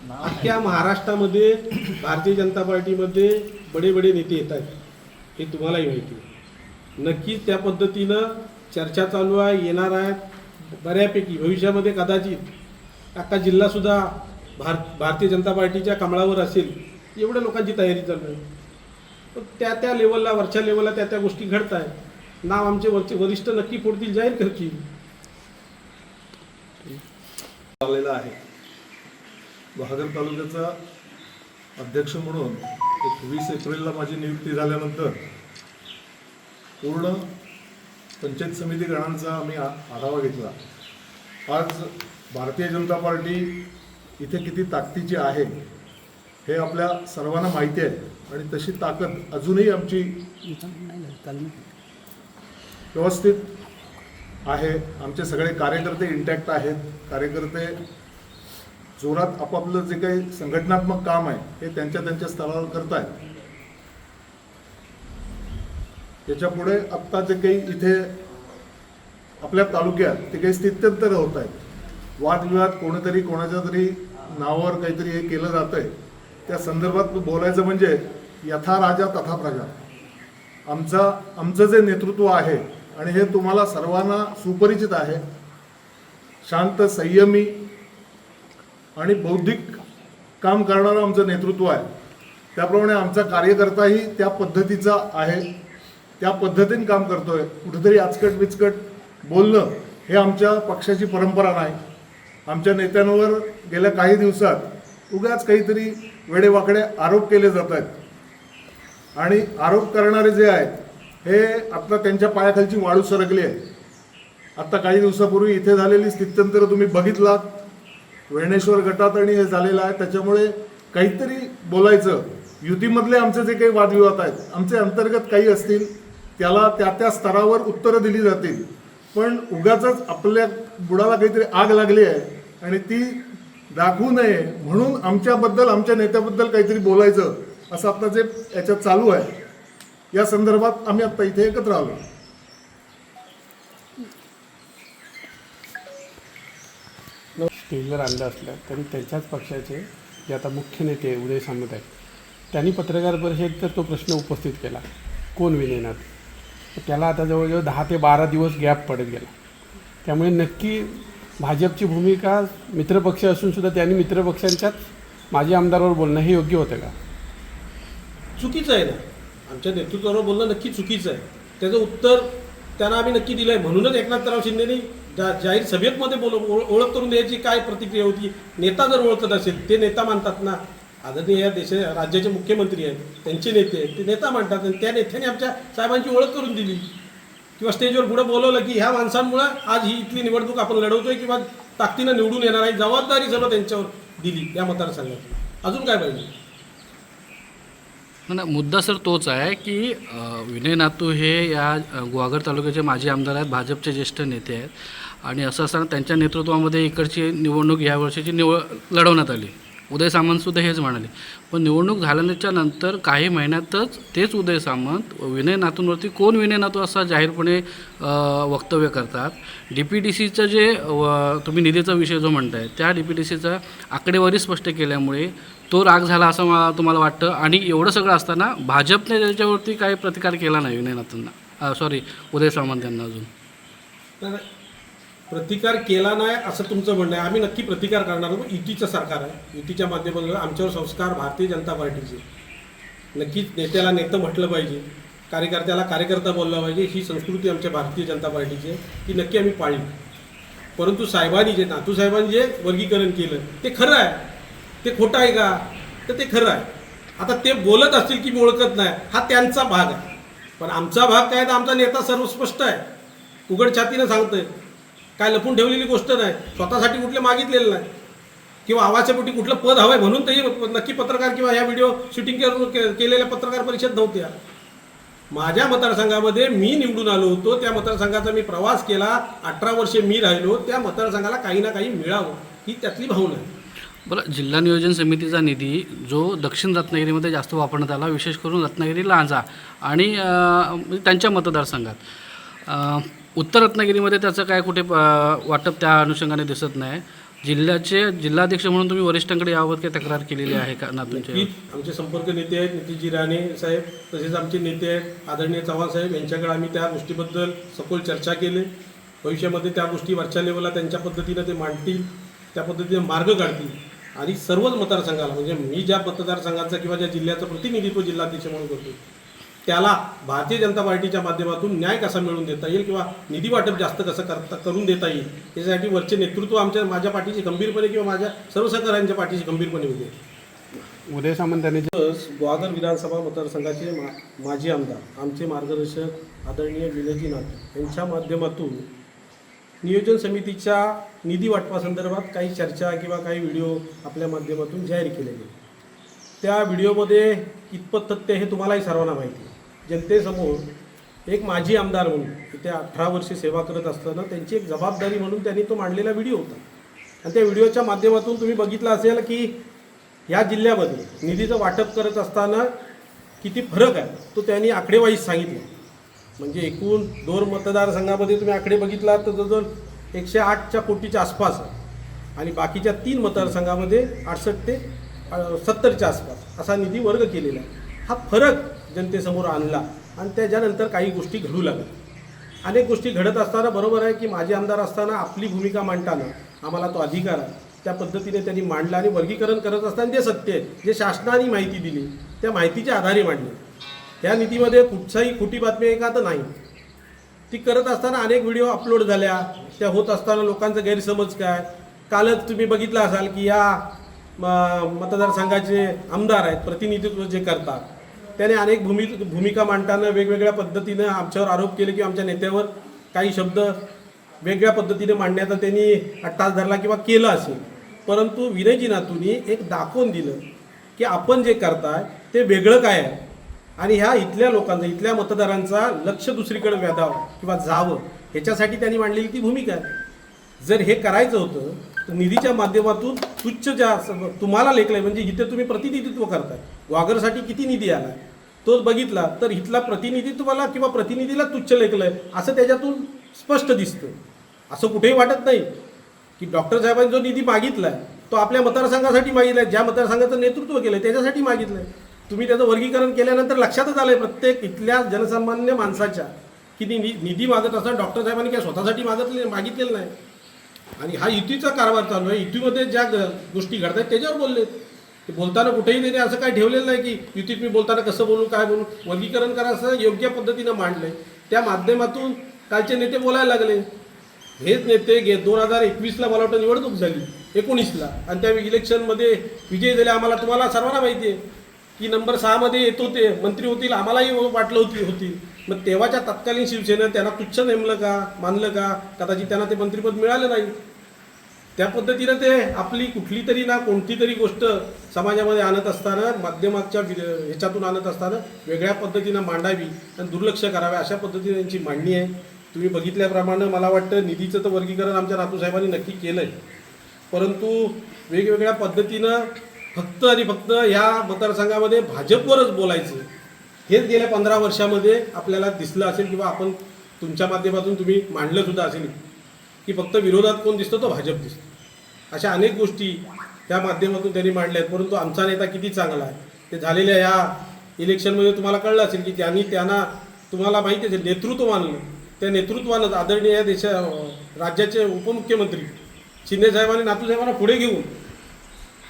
अख्ख्या महाराष्ट्रामध्ये भारतीय जनता पार्टीमध्ये बडे बडे नेते येत आहेत हे तुम्हालाही माहिती आहे. नक्कीच त्या पद्धतीनं चर्चा चालू आहे, येणार आहेत बऱ्यापैकी. भविष्यामध्ये कदाचित अख्खा जिल्हासुद्धा भारतीय जनता पार्टीच्या कमळावर असेल एवढ्या लोकांची तयारी चालू आहे. पण त्या लेवलला, वरच्या लेवलला त्या गोष्टी घडत आहेत. नाव आमचे वरिष्ठ नक्की फोडतील, जाहीर करतील. आलेला आहे. बहादर तालुक्याचा अध्यक्ष म्हणून 20 एप्रिलला माझी नियुक्ती झाल्यानंतर पूर्ण पंचायत समिती गणांचा आम्ही आढावा घेतला. आज भारतीय जनता पार्टी इथे किती ताकदीची आहे हे आपल्या सर्वांना माहिती आहे आणि तशी ताकद अजूनही आमची व्यवस्थित आहे. आमचे सगळे कार्यकर्ते इंटॅक्ट आहेत. कार्यकर्ते जोरात आपापलं जे काही संघटनात्मक काम आहे हे त्यांच्या स्तरावर करत आहेत. याच्या पुढे आत्ता जे काही इथे आपल्या तालुक्यात ते काही स्थित्यंतर होत आहेत, वादविवाद कोणीतरी कोणाच्या तरी नावावर काहीतरी हे केलं जात आहे, त्या संदर्भात बोलायचं म्हणजे यथा राजा तथा प्रजा. आमचं जे नेतृत्व आहे आणि हे तुम्हाला सर्वांना सुपरिचित आहे, शांत, संयमी आणि बौद्धिक काम करणारं आमचं नेतृत्व आहे. त्याप्रमाणे आमचा कार्यकर्ताही त्या पद्धतीचा आहे, त्या पद्धतीने काम करतोय. कुठेतरी आचकट विचकट बोलणं हे आमच्या पक्षाची परंपरा नाही. आमच्या नेत्यांवर गेल्या काही दिवसात उगाच काहीतरी वेडेवाकडे आरोप केले जात आहेत आणि आरोप करणारे जे आहेत हे आत्ता त्यांच्या पायाखालची वाळू सरकली आहे. आत्ता काही दिवसापूर्वी इथे झालेली स्थित्यंतर तुम्ही बघितलात, वेणेश्वर गटात आणि हे झालेलं आहे. त्याच्यामुळे काहीतरी बोलायचं. युतीमधले आमचे जे काही वादविवाद आहेत, आमचे अंतर्गत काही असतील, त्याला त्या स्तरावर उत्तरं दिली जातील. पण उगाचच आपल्या बुडाला काहीतरी आग लागली आहे आणि ती दाखवू नये म्हणून आमच्याबद्दल, आमच्या नेत्याबद्दल काहीतरी बोलायचं असं आता जे याच्यात चालू आहे, या संदर्भात आम्ही आत्ता इथे एकत्र आलो. स्टेजवर आणलं असलं तरी त्यांच्याच पक्षाचे जे आता मुख्य नेते उदय सामंत आहेत त्यांनी पत्रकार परिषदेत तर तो प्रश्न उपस्थित केला, कोण विनेनाथ. त्याला आता जवळजवळ 10 ते 12 दिवस गॅप पडत गेला. त्यामुळे नक्की भाजपची भूमिका, मित्रपक्ष असूनसुद्धा त्यांनी मित्रपक्षांच्याच माजी आमदारावर बोलणं हे योग्य होतं का? चुकीचं आहे ना. आमच्या नेतृत्वावर बोलणं नक्की चुकीचं आहे. त्याचं उत्तर त्यांना आम्ही नक्की दिलं आहे. म्हणूनच एकनाथराव शिंदेनी जाहीर सभेमध्ये ओळख करून द्यायची काय प्रतिक्रिया होती. नेता जर ओळखत असेल, ते नेता मानतात ना. आदरणीय या राज्याचे मुख्यमंत्री आहेत, त्यांचे नेते आहेत, ते नेता मानतात. आणि त्या नेत्याने आमच्या साहेबांची ओळख करून दिली किंवा स्टेजवर पुढे बोलवलं की ह्या माणसांमुळं आज ही इथली निवडणूक आपण लढवतोय किंवा ताकदीनं निवडून येणार आहे. जबाबदारी सर्व त्यांच्यावर दिली त्या मतदारसंघाची. अजून काय पाहिजे? ना मुद्दा सर तोच आहे की विनय नातू हे या गुहागर तालुक्याचे माजी आमदार आहेत, भाजपचे ज्येष्ठ नेते आहेत. आणि असं असताना त्यांच्या नेतृत्वामध्ये इकडची निवडणूक ह्या वर्षीची लढवण्यात आली. उदय सामंतसुद्धा हेच म्हणाले. पण निवडणूक झाल्याच्या नंतर काही महिन्यातच तेच उदय सामंत विनय नातूंवरती कोण विनय नातू असा जाहीरपणे वक्तव्य करतात. DPTCचं जे तुम्ही निधीचा विषय जो म्हणताय, त्या DPTCचा आकडेवारी स्पष्ट केल्यामुळे तो राग झाला असं तुम्हाला वाटतं. आणि एवढं सगळं असताना भाजपने त्याच्यावरती काही प्रतिकार केला नाही विनय नातूंना, उदय सामंत यांना अजून. तर प्रतिकार केला नाही असं तुमचं म्हणणं आहे. आम्ही नक्की प्रतिकार करणार आहोत. युतीचं सरकार आहे, युतीच्या माध्यमातून आमच्यावर संस्कार भारतीय जनता पार्टीचे. नक्कीच नेत्याला नेतं म्हटलं पाहिजे, कार्यकर्त्याला कार्यकर्ता बोलला पाहिजे. ही संस्कृती आमच्या भारतीय जनता पार्टीची आहे, ती नक्की आम्ही पाळली. परंतु साहेबांनी जे नातूसाहेबांनी जे वर्गीकरण केलं ते खरं आहे, ते खोटं आहे का? तर ते खरं आहे. आता ते बोलत असतील की मी ओळखत नाही, हा त्यांचा भाग आहे. पण आमचा भाग काय, तर आमचा नेता सर्व स्पष्ट आहे, उघड छातीनं सांगतोय. काय लपून ठेवलेली गोष्ट नाही. स्वतःसाठी कुठले मागितलेलं नाही किंवा आवाच्या पोटी कुठलं पद हवं आहे म्हणून तरी नक्की पत्रकार किंवा ह्या व्हिडिओ शूटिंग केलेल्या पत्रकार परिषद नव्हत्या. माझ्या मतदारसंघामध्ये मी निवडून आलो होतो, त्या मतदारसंघाचा मी प्रवास केला, 18 वर्षे मी राहिलो. त्या मतदारसंघाला काही ना काही मिळावं ही त्यातली भावना आहे. बरं, जिल्हा नियोजन समितीचा निधी जो दक्षिण रत्नागिरीमध्ये जास्त वापरण्यात आला, विशेष करून रत्नागिरी, लांजा आणि त्यांच्या मतदारसंघात. उत्तर रत्नागिरीमध्ये त्याचं काय कुठे वाटप त्या अनुषंगाने दिसत नाही. जिल्हाध्यक्ष म्हणून तुम्ही वरिष्ठांकडे याबाबत काही तक्रार केलेली आहे का नातूंच्या? नक्कीच आमचे संपर्क नेते आहेत नितीशजी राणे साहेब, तसेच आमचे नेते आहेत आदरणीय चव्हाण साहेब, यांच्याकडे आम्ही त्या गोष्टीबद्दल सखोल चर्चा केली. भविष्यामध्ये त्या गोष्टी वरच्या लेवलला त्यांच्या पद्धतीनं ते मांडतील, त्या पद्धतीने मार्ग काढतील आणि सर्वच मतदारसंघाला, म्हणजे मी ज्या मतदारसंघाचा किंवा ज्या जिल्ह्याचं प्रतिनिधित्व जिल्हाध्यक्ष म्हणून करतो त्याला भारतीय जनता पार्टीच्या माध्यमातून न्याय कसा मिळवून देता येईल किंवा निधी वाटप जास्त कसं करून देता येईल यासाठी वरचे नेतृत्व माझ्या पाठीशी गंभीरपणे किंवा माझ्या सर्व सहकाऱ्यांच्या पाठीशी गंभीरपणे उभे आहे. उदय सामंत यांनी ग्वागर विधानसभा मतदारसंघाचे माजी आमदार आमचे मार्गदर्शक आदरणीय विनयजी नाथ यांच्या माध्यमातून नियोजन समितीच्या निधी वाटपासंदर्भात काही चर्चा किंवा काही व्हिडिओ आपल्या माध्यमातून जाहीर केले गेले. त्या व्हिडिओमध्ये कितपत तथ्य हे तुम्हालाही सर्वांना माहिती आहे. जनतेसमोर एक माजी आमदार म्हणून ते 18 वर्षे सेवा करत असताना त्यांची एक जबाबदारी म्हणून त्यांनी तो मांडलेला व्हिडिओ होता आणि त्या व्हिडिओच्या माध्यमातून तुम्ही बघितलं असेल की या जिल्ह्यामध्ये निधीचं वाटप करत असताना किती फरक आहे तो त्यांनी आकडेवाईज सांगितलं. म्हणजे एकूण 2 मतदारसंघामध्ये तुम्ही आकडे बघितला तर जवळजवळ 108 कोटीच्या आसपास आहे आणि बाकीच्या 3 मतदारसंघामध्ये 68 ते 70च्या आसपास असा निधी वर्ग केलेला आहे. हा फरक जनतेसमोर आणला आणि त्याच्यानंतर काही गोष्टी घडू लागल्या. अनेक गोष्टी घडत असताना बरोबर आहे की माझे आमदार असताना आपली भूमिका मांडताना आम्हाला तो अधिकार आहे त्या पद्धतीने त्यांनी मांडला आणि वर्गीकरण करत असताना जे सत्य आहे, जे शासनाने माहिती दिली त्या माहितीच्या आधारे मांडले. त्या निधीमध्ये कुठचाही खोटी बातमी आहे का तर नाही. ती करत असताना अनेक व्हिडिओ अपलोड झाल्या, त्या होत असताना लोकांचा गैरसमज काय. कालच तुम्ही बघितलं असाल की या मतदारसंघाचे आमदार आहेत प्रतिनिधित्व जे करतात त्याने अनेक भूमिका मांडताना वेगवेगळ्या पद्धतीनं आमच्यावर आरोप केले की आमच्या नेत्यावर काही शब्द वेगळ्या पद्धतीने मांडण्याचा त्यांनी अट्टास धरला किंवा केलं असेल. परंतु विनयजी नातूंनी एक दाखवून दिलं की आपण जे करताय ते वेगळं काय आहे आणि ह्या इथल्या लोकांचा इथल्या मतदारांचा लक्ष दुसरीकडे वेधावं किंवा जावं ह्याच्यासाठी त्यांनी मांडलेली ती भूमिका आहे. जर हे करायचं होतं तर निधीच्या माध्यमातून तुच्छ ज्या तुम्हाला लेखलं आहे, म्हणजे इथे तुम्ही प्रतिनिधित्व करताय, ग्वागरसाठी किती निधी आला आहे तोच बघितला तर इथला प्रतिनिधित्वाला किंवा प्रतिनिधीला तुच्छ लेखलं आहे असं त्याच्यातून स्पष्ट दिसतं. असं कुठेही वाटत नाही की डॉक्टर साहेबांनी जो निधी मागितला आहे तो आपल्या मतदारसंघासाठी मागितला आहे, ज्या मतदारसंघाचं नेतृत्व केलं आहे त्याच्यासाठी मागितलं आहे. तुम्ही त्याचं वर्गीकरण केल्यानंतर लक्षातच आलं आहे प्रत्येक इथल्या जनसामान्य माणसाच्या की निधी मागत असताना डॉक्टर साहेबांनी काय स्वतःसाठी मागितलेलं नाही. आणि हा युतीचा कारभार चालू आहे. युतीमध्ये ज्या गोष्टी घडत आहेत त्याच्यावर बोलले. ते बोलताना कुठेही त्यांनी असं काय ठेवलेलं नाही की युतीत मी बोलताना कसं बोलू काय बोलू. वर्गीकरण करायचं योग्य पद्धतीनं मांडलं आहे. त्या माध्यमातून कालचे नेते बोलायला लागले. हेच नेते 2021ला मला वाटतं निवडणूक झाली 19ला आणि त्या इलेक्शनमध्ये विजयी झाले. आम्हाला तुम्हाला सर्वांना माहिती आहे की नंबर 6मध्ये येत होते, मंत्री होतील, आम्हालाही वाटलं होती. मग तेव्हाच्या तत्कालीन शिवसेनेनं त्यांना तुच्छ नेमलं का, मानलं का, कदाचित त्यांना ते मंत्रिपद मिळालं नाही. त्या पद्धतीनं ते आपली कुठली तरी ना कोणती तरी गोष्ट समाजामध्ये आणत असताना माध्यमाच्या ह्याच्यातून आणत असताना वेगळ्या पद्धतीनं मांडावी आणि दुर्लक्ष करावे अशा पद्धतीने त्यांची मांडणी आहे. तुम्ही बघितल्याप्रमाणे मला वाटतं निधीचं तर वर्गीकरण आमच्या नातूसाहेबांनी नक्की केलं आहे, परंतु वेगवेगळ्या पद्धतीनं फक्त आणि फक्त ह्या मतदारसंघामध्ये भाजपवरच बोलायचं हेच गेल्या 15 वर्षामध्ये आपल्याला दिसलं असेल किंवा आपण तुमच्या माध्यमातून तुम्ही मांडलंसुद्धा असेल की फक्त विरोधात कोण दिसतो तो भाजप दिसतो. अशा अनेक गोष्टी त्या माध्यमातून त्यांनी मांडल्या आहेत. परंतु आमचा नेता किती चांगला आहे ते झालेल्या ह्या इलेक्शनमध्ये तुम्हाला कळलं असेल की त्यांना तुम्हाला माहिती असेल नेतृत्व मानलं. त्या नेतृत्वानं आदरणीय राज्याचे उपमुख्यमंत्री शिंदेसाहेबांनी नातूसाहेबांना पुढे घेऊन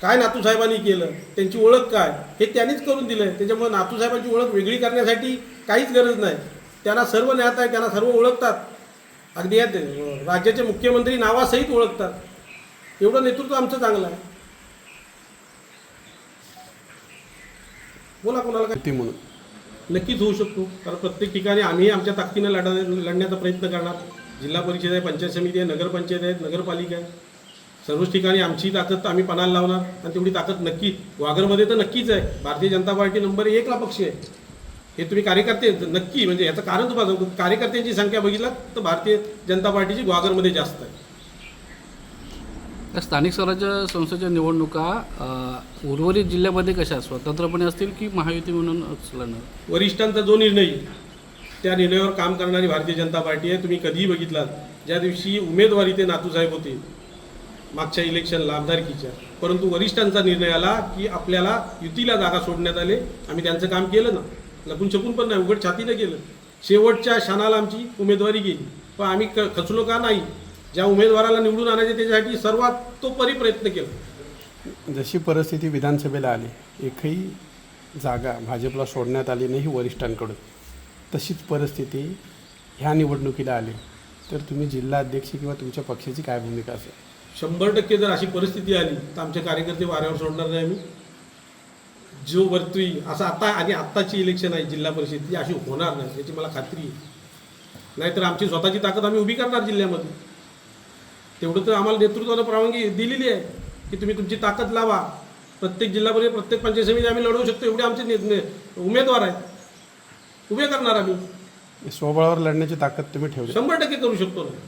काय नातूसाहेबांनी केलं, त्यांची ओळख काय हे त्यांनीच करून दिलं आहे. त्याच्यामुळे नातूसाहेबांची ओळख वेगळी करण्यासाठी काहीच गरज नाही. त्यांना सर्व ज्ञात आहे, त्यांना सर्व ओळखतात. अगदी या राज्याचे मुख्यमंत्री नावासहित ओळखतात. एवढं नेतृत्व आमचं चांगलं आहे. बोला कोणाला काय म्हणून नक्कीच होऊ शकतो. कारण प्रत्येक ठिकाणी आम्ही आमच्या ताकदीनं लढण्याचा प्रयत्न करणार. जिल्हा परिषद आहे, पंचायत समिती आहे, नगरपंचायत आहे, नगरपालिका आहे, सर्वच ठिकाणी आमची ताकद आम्ही पणाला लावणार आणि तेवढी ताकद नक्की ग्वागरमध्ये तर नक्कीच आहे. भारतीय जनता पार्टी नंबर 1ला पक्ष आहे. हे तुम्ही कार्यकर्ते नक्की म्हणजे याचं कारण तुम्हाला कार्यकर्त्यांची संख्या बघितला तर भारतीय जनता पार्टीची ग्वागरमध्ये जास्त आहे. स्थानिक स्वराज्य संस्थेच्या निवडणुका उर्वरित जिल्ह्यामध्ये कशा स्वतंत्रपणे असतील की महायुती म्हणून असणार? वरिष्ठांचा जो निर्णय त्या निर्णयावर काम करणारी भारतीय जनता पार्टी आहे. तुम्ही कधीही बघितलात ज्या दिवशी उमेदवारी ते नातूसाहेब होते मागच्या इलेक्शनला आमदारकीच्या, परंतु वरिष्ठांचा निर्णय आला की आपल्याला युतीला जागा सोडण्यात आले. आम्ही त्यांचं काम केलं ना, लपून छपून पण नाही, उघड छातीनं केलं. शेवटच्या क्षणाला आमची उमेदवारी गेली, पण आम्ही खचलो का नाही. ज्या उमेदवाराला निवडून आणायचे त्याच्यासाठी सर्वतोपरी प्रयत्न केला. जशी परिस्थिती विधानसभेला आली, एकही जागा भाजपला सोडण्यात आली नाही वरिष्ठांकडून, तशीच परिस्थिती ह्या निवडणुकीला आली तर तुम्ही जिल्हा अध्यक्ष किंवा तुमच्या पक्षाची काय भूमिका असेल? 100% जर अशी परिस्थिती आली तर आमचे कार्यकर्ते वाऱ्यावर सोडणार नाही आम्ही. जो वरती असं आता आणि आत्ताची इलेक्शन आहे जिल्हा परिषद ती अशी होणार नाही याची मला खात्री आहे. नाहीतर आमची स्वतःची ताकद आम्ही उभी करणार जिल्ह्यामध्ये. तेवढं तर आम्हाला नेतृत्वानं परवानगी दिलेली आहे की तुम्ही तुमची ताकद लावा. प्रत्येक जिल्हा परिषद प्रत्येक पंचायत समिती आम्ही लढवू शकतो, एवढे आमचे उमेदवार आहेत, उभे करणार आम्ही. स्वबळावर लढण्याची ताकद तुम्ही ठेवली? 100% करू शकतो ना.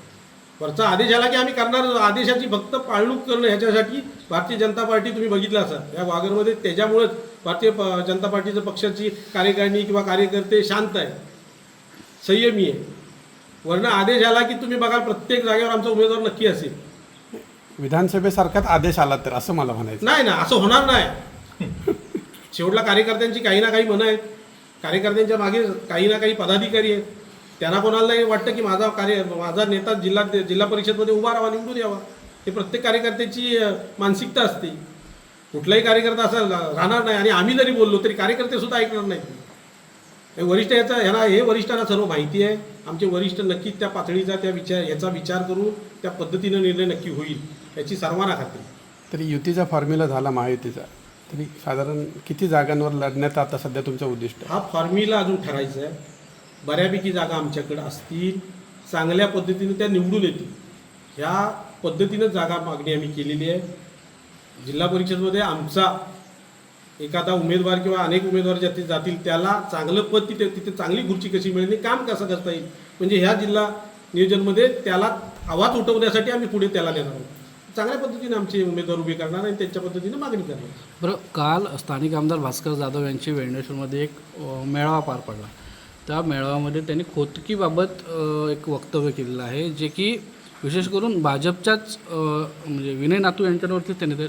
वरचा आदेश आला की आम्ही करणार. आदेशाची फक्त पाळणूक करणं ह्याच्यासाठी भारतीय जनता पार्टी तुम्ही बघितलं असाल या वागरमध्ये, त्याच्यामुळेच भारतीय जनता पार्टीचं पक्षाची कार्यकारिणी किंवा कार्यकर्ते शांत आहे, संयमी आहे. वरनं आदेश आला की तुम्ही बघा प्रत्येक जागेवर आमचा उमेदवार नक्की असेल. विधानसभेसारखाच आदेश आला तर असं मला म्हणायचं नाही ना, असं होणार नाही. शेवटला कार्यकर्त्यांची काही ना काही मनं आहेत, कार्यकर्त्यांच्या मागे काही ना काही पदाधिकारी आहेत. त्यांना कोणाला नाही वाटतं की माझा नेता जिल्हा परिषदमध्ये उभा राहावा, निवडून यावा. हे प्रत्येक कार्यकर्त्याची मानसिकता असते. कुठलाही कार्यकर्ता असं राहणार नाही. आणि आम्ही जरी बोललो तरी कार्यकर्ते सुद्धा ऐकणार नाहीत. वरिष्ठ हे वरिष्ठांना सर्व माहिती आहे. आमचे वरिष्ठ नक्कीच त्या पातळीचा याचा विचार करून त्या पद्धतीनं निर्णय नक्की होईल याची सर्वांना खात्री. तरी युतीचा फॉर्म्युला झाला महायुतीचा, तरी साधारण किती जागांवर लढण्याचा आता सध्या तुमचं उद्दिष्ट? हा फॉर्म्युला अजून ठरायचा आहे. बऱ्यापैकी जागा आमच्याकडे असतील, चांगल्या पद्धतीने त्या निवडून येतील ह्या पद्धतीनं जागा मागणी आम्ही केलेली आहे. जिल्हा परिषदमध्ये आमचा एखादा उमेदवार किंवा अनेक उमेदवार ज्याचे जातील त्याला चांगलं पद तिथे चांगली खुर्ची कशी मिळेल, काम कसं करता येईल, म्हणजे ह्या जिल्हा नियोजनमध्ये त्याला आवाज उठवण्यासाठी आम्ही पुढे त्याला नेणार आहोत. चांगल्या पद्धतीने आमचे उमेदवार उभे करणार आणि त्यांच्या पद्धतीने मागणी करणार. बरं, काल स्थानिक आमदार भास्कर जाधव यांची वेंगटेश्वरमध्ये एक मेळावा पार पडला. त्या मेळाव्यामध्ये त्यांनी खोतकीबाबत एक वक्तव्य केलेलं आहे, जे की विशेष करून भाजपच्याच म्हणजे विनय नातू यांच्यावरतीच त्यांनी ते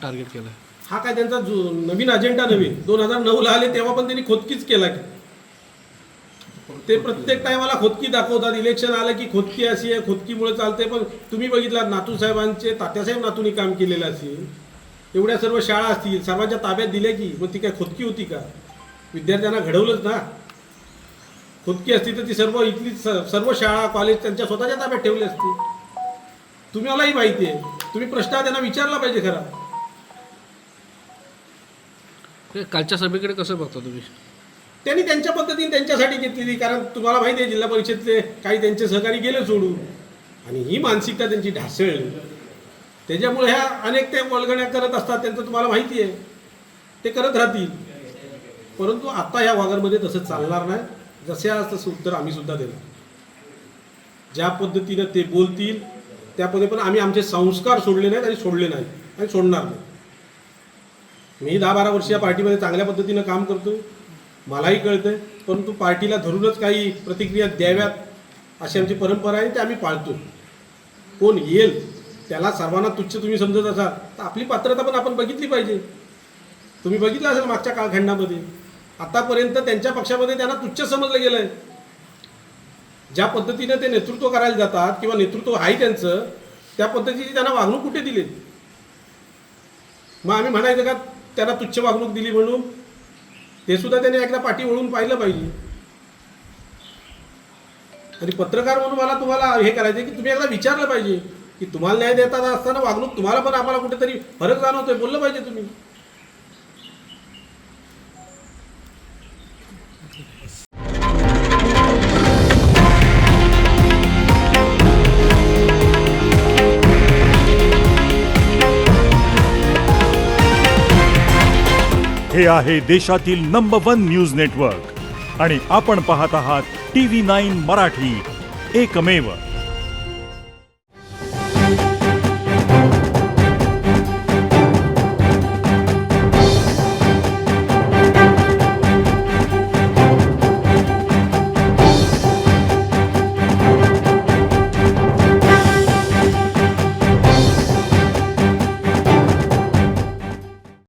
टार्गेट केलं आहे. हा काय त्यांचा नवीन अजेंडा नव्हे. 2009ला आले तेव्हा पण त्यांनी खोतकीच केला की ते प्रत्येक टायमाला खोतकी दाखवतात. इलेक्शन आलं की खोतकी अशी आहे, खोतकीमुळे चालते. पण तुम्ही बघितलात नातूसाहेबांचे तात्यासाहेब नातूंनी काम केलेलं असेल, एवढ्या सर्व शाळा असतील सर्वांच्या ताब्यात दिल्या की मग ती काय खोतकी होती का? विद्यार्थ्यांना घडवलंच ना. खोतकी असती तर ती इथली सर्व शाळा कॉलेज त्यांच्या स्वतःच्या ताब्यात ठेवली असती. तुम्हालाही माहिती आहे. तुम्ही प्रश्न त्यांना विचारला पाहिजे खरा. कालच्या सभेकडे कसं बघता तुम्ही? त्यांनी त्यांच्या पद्धतीने त्यांच्यासाठी घेतलेली, कारण तुम्हाला माहिती आहे जिल्हा परिषदचे काही त्यांचे सहकारी गेले सोडून आणि ही मानसिकता त्यांची ढासळली. त्याच्यामुळे ह्या अनेक त्या वल्गण्या करत असतात. त्यांचं तुम्हाला माहिती आहे, ते करत राहतील. परंतु आता ह्या वागरमध्ये तसं चालणार नाही. जसे आज तसं उत्तर आम्ही सुद्धा देणार. ज्या पद्धतीनं ते बोलतील त्या पद्धतीने पण आम्ही आमचे संस्कार सोडले नाहीत आणि सोडले नाहीत आणि सोडणार नाही. मी 10-12 वर्ष या पार्टीमध्ये चांगल्या पद्धतीनं काम करतो, मलाही कळतं. परंतु पार्टीला धरूनच काही प्रतिक्रिया द्याव्यात अशी आमची परंपरा आहे, ते आम्ही पाळतो. कोण येईल त्याला सर्वांना तुच्छ तुम्ही समजत असाल तर आपली पात्रता पण आपण बघितली पाहिजे. तुम्ही बघितलं असेल मागच्या कालखंडामध्ये आतापर्यंत त्यांच्या पक्षामध्ये त्यांना तुच्छ समजलं गेलं आहे. ज्या पद्धतीनं ते नेतृत्व करायला जातात किंवा नेतृत्व आहे त्यांचं, त्या पद्धतीची त्यांना वागणूक कुठे दिली? मग आम्ही म्हणायचं का त्यांना तुच्छ वागणूक दिली म्हणून? ते सुद्धा त्यांनी एकदा पाठी वळून पाहिलं पाहिजे. आणि पत्रकार म्हणून मला तुम्हाला हे करायचं की तुम्ही एकदा विचारलं पाहिजे की तुम्हाला न्याय देता असताना वागणूक तुम्हाला पण आम्हाला कुठेतरी फरक जाणवतोय, बोललं पाहिजे तुम्ही. हे आहे देशातील नंबर 1 न्यूज नेटवर्क आणि आपण पाहत आहात TV9 मराठी, एकमेव.